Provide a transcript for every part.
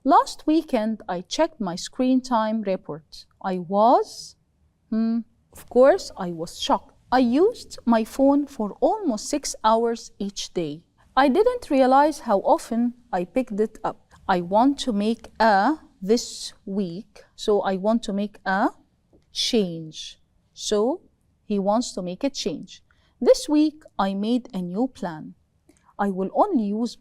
Last weekend, I checked my screen time report. I was, of course, I was shocked. I used my phone for almost 6 hours each day. I didn't realize how often I picked it up. I want to make this week, so I want to make a change. So he wants to make a change. This week, I made a new plan. I will only use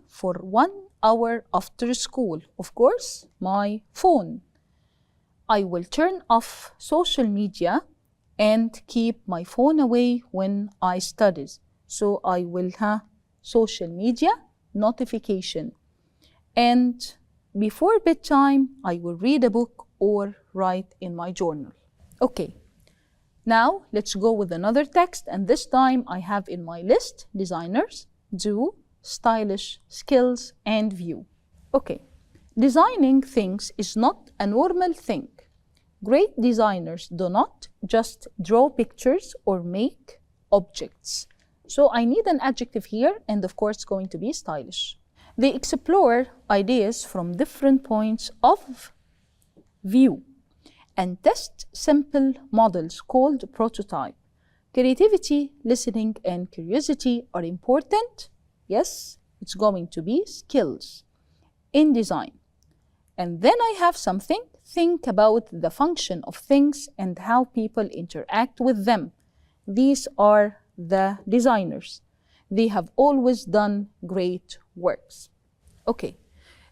for 1 hour after school, of course, my phone. I will turn off social media and keep my phone away when I study. So I will have social media notification. And before bedtime, I will read a book or write in my journal. Okay, now let's go with another text, and this time I have in my list designers, do, stylish, skills, and view. Okay, designing things is not a normal thing. Great designers do not just draw pictures or make objects. So I need an adjective here, and of course it's going to be stylish. They explore ideas from different points of view and test simple models called prototype. Creativity, listening, and curiosity are important. Yes, it's going to be skills in design. And then I have something. Think about the function of things and how people interact with them. These are the designers. They have always done great works. Okay,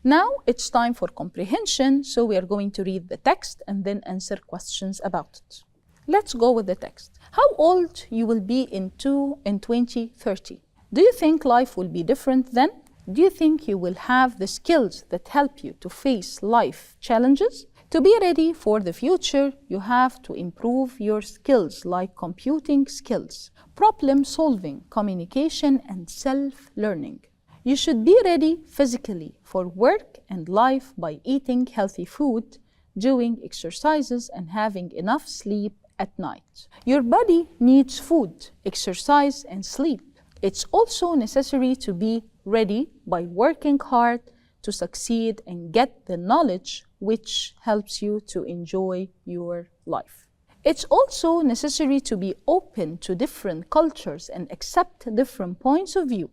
now it's time for comprehension, so we are going to read the text and then answer questions about it. Let's go with the text. How old you will be in 2030? Do you think life will be different then? Do you think you will have the skills that help you to face life challenges? To be ready for the future, you have to improve your skills like computing skills, problem solving, communication, and self-learning. You should be ready physically for work and life by eating healthy food, doing exercises, and having enough sleep at night. Your body needs food, exercise, and sleep. It's also necessary to be ready by working hard to succeed and get the knowledge which helps you to enjoy your life. It's also necessary to be open to different cultures and accept different points of view.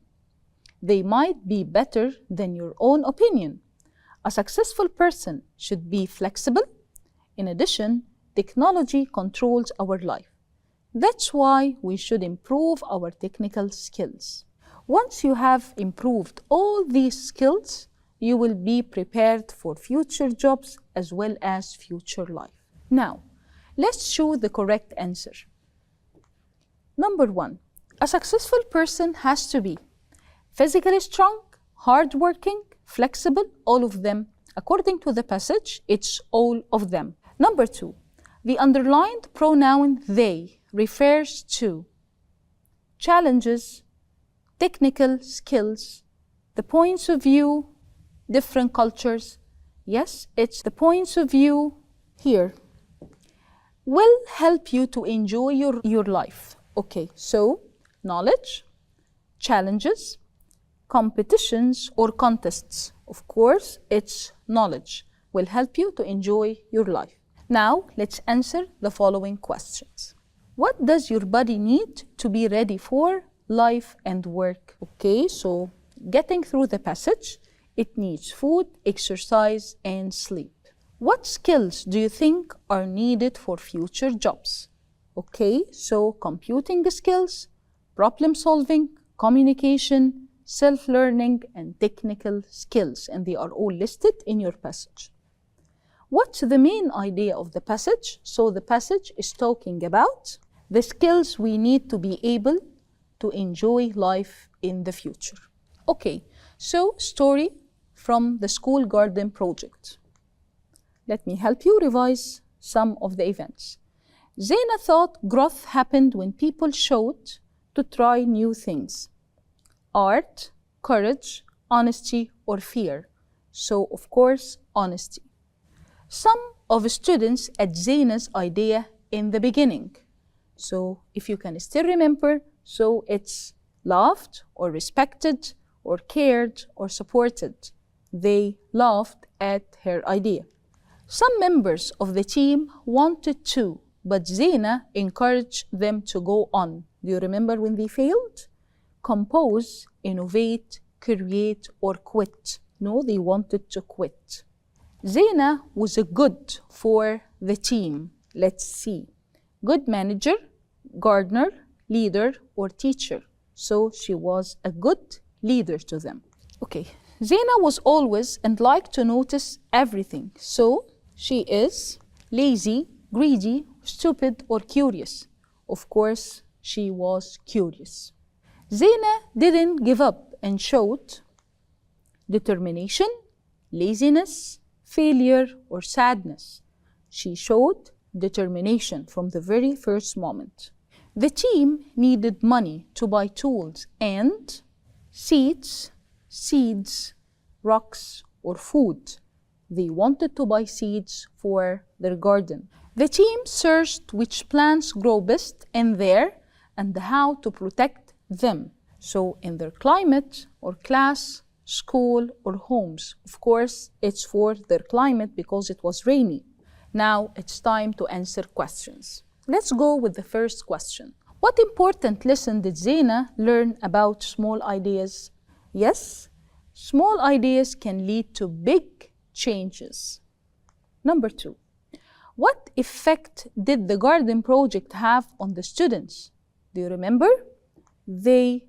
They might be better than your own opinion. A successful person should be flexible. In addition, technology controls our life. That's why we should improve our technical skills. Once you have improved all these skills, you will be prepared for future jobs as well as future life. Now, let's choose the correct answer. Number 1, a successful person has to be physically strong, hardworking, flexible, all of them. According to the passage, it's all of them. Number 2, the underlined pronoun they refers to challenges, technical skills, the points of view, different cultures. Yes, it's the points of view here will help you to enjoy your life. Okay, so knowledge, challenges, competitions or contests. Of course, it's knowledge will help you to enjoy your life. Now, let's answer the following questions. What does your body need to be ready for life and work? Okay, so getting through the passage, it needs food, exercise, and sleep. What skills do you think are needed for future jobs? Okay, so computing skills, problem solving, communication, self-learning, and technical skills, and they are all listed in your passage. What's the main idea of the passage? So the passage is talking about the skills we need to be able to enjoy life in the future. Okay, so story from the school garden project. Let me help you revise some of the events. Zaina thought growth happened when people showed to try new things. Art, courage, honesty, or fear. So, of course, honesty. Some of the students at Zaina's idea in the beginning. So, if you can still remember, so it's loved or respected or cared or supported. They loved at her idea. Some members of the team wanted to, but Zena encouraged them to go on. Do you remember when they failed? Compose, innovate, create, or quit. No, they wanted to quit. Zena was a good for the team. Let's see. Good manager, gardener, leader, or teacher. So she was a good leader to them. Okay, Zena was always and liked to notice everything. So she is lazy, greedy, stupid, or curious. Of course, she was curious. Zena didn't give up and showed determination, laziness, failure, or sadness. She showed determination from the very first moment. The team needed money to buy tools and seeds, rocks, or food. They wanted to buy seeds for their garden. The team searched which plants grow best in there and how to protect them. So in their climate or class, school, or homes. Of course, it's for their climate because it was rainy. Now it's time to answer questions. Let's go with the first question. What important lesson did Zena learn about small ideas? Yes, small ideas can lead to big changes. Number 2, what effect did the garden project have on the students? Do you remember? The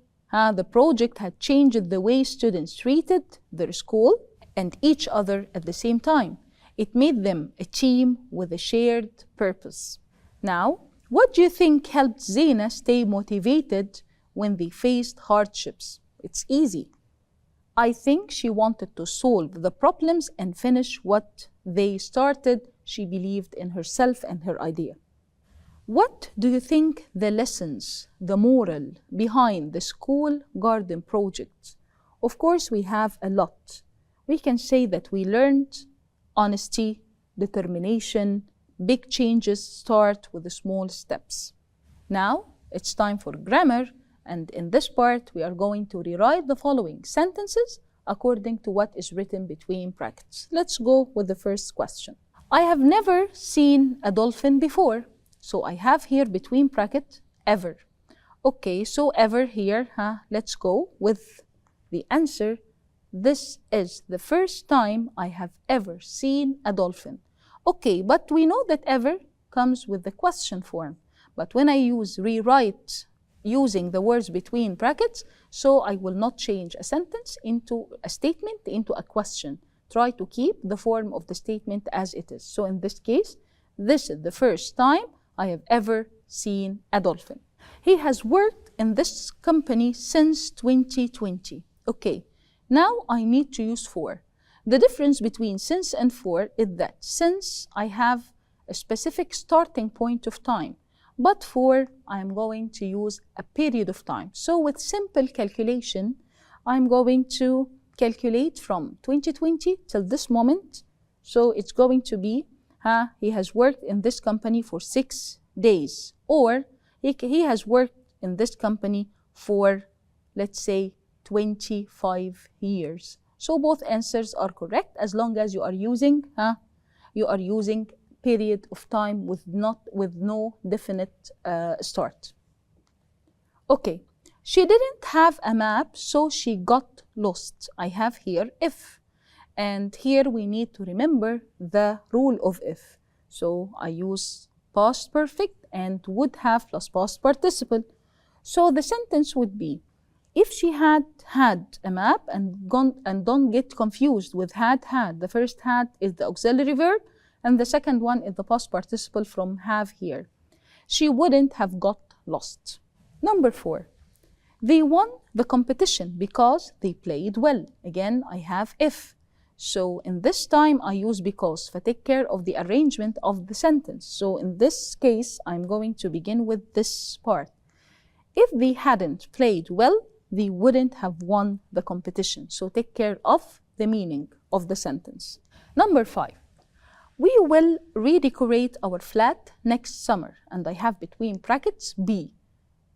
project had changed the way students treated their school and each other at the same time. It made them a team with a shared purpose. Now, what do you think helped Zena stay motivated when they faced hardships? It's easy. I think she wanted to solve the problems and finish what they started. She believed in herself and her idea. What do you think the lessons, the moral behind the school garden project? Of course, we have a lot. We can say that we learned honesty, determination, big changes start with the small steps. Now, it's time for grammar, and in this part, we are going to rewrite the following sentences according to what is written between brackets. Let's go with the first question. I have never seen a dolphin before. So I have here between brackets, ever. Okay, so ever here, let's go with the answer. This is the first time I have ever seen a dolphin. Okay, but we know that ever comes with the question form. But when I use rewrite using the words between brackets, so I will not change a sentence into a statement into a question. Try to keep the form of the statement as it is. So in this case, this is the first time I have ever seen a dolphin. He has worked in this company since 2020. Okay, now I need to use for. The difference between since and for is that since I have a specific starting point of time, but for I'm going to use a period of time. So with simple calculation, I'm going to calculate from 2020 till this moment. So it's going to be he has worked in this company for 6 days, or he has worked in this company for, let's say, 25 years. So both answers are correct as long as you are using period of time with no definite start. Okay, she didn't have a map, so she got lost. I have here if. And here we need to remember the rule of if. So I use past perfect and would have plus past participle. So the sentence would be, if she had a map and don't get confused with had. The first had is the auxiliary verb and the second one is the past participle from have here. She wouldn't have got lost. Number 4, they won the competition because they played well. Again, I have if. So in this time, I use because to take care of the arrangement of the sentence. So in this case, I'm going to begin with this part. If they hadn't played well, they wouldn't have won the competition. So take care of the meaning of the sentence. Number 5, we will redecorate our flat next summer. And I have between brackets be.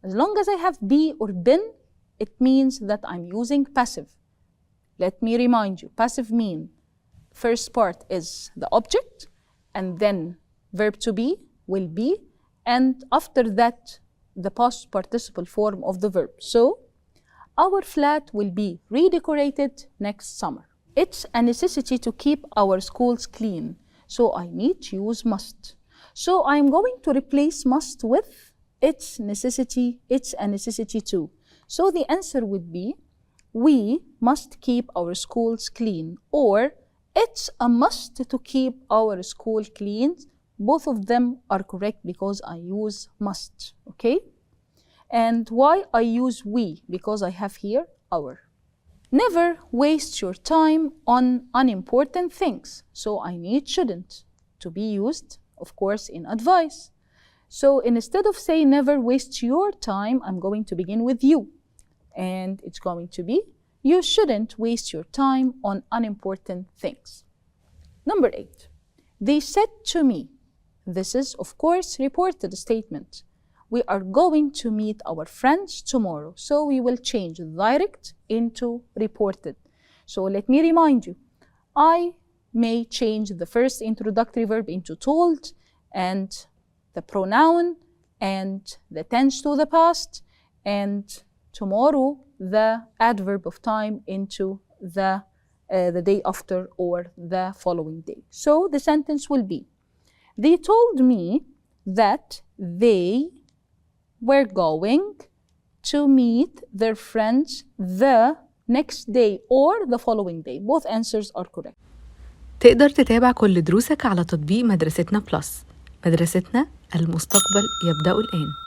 As long as I have be or been, it means that I'm using passive. Let me remind you, passive mean first part is the object, and then verb to be will be, and after that, the past participle form of the verb. So, our flat will be redecorated next summer. It's a necessity to keep our schools clean, so I need to use must. So I'm going to replace must with it's a necessity too. So the answer would be, we must keep our schools clean, or it's a must to keep our school clean. Both of them are correct because I use must, okay? And why I use we? Because I have here our. Never waste your time on unimportant things. So I need shouldn't to be used, of course, in advice. So instead of saying never waste your time, I'm going to begin with you. And it's going to be, you shouldn't waste your time on unimportant things. Number 8, they said to me. This is, of course, reported statement. We are going to meet our friends tomorrow. So we will change direct into reported. So let me remind you, I may change the first introductory verb into told, and the pronoun, and the tense to the past, and tomorrow the adverb of time into the day after or the following day. So the sentence will be, they told me that they were going to meet their friends the next day or the following day. Both answers are correct. تقدر تتابع كل دروسك على تطبيق مدرستنا بلس. مدرستنا، المستقبل يبدأ الآن.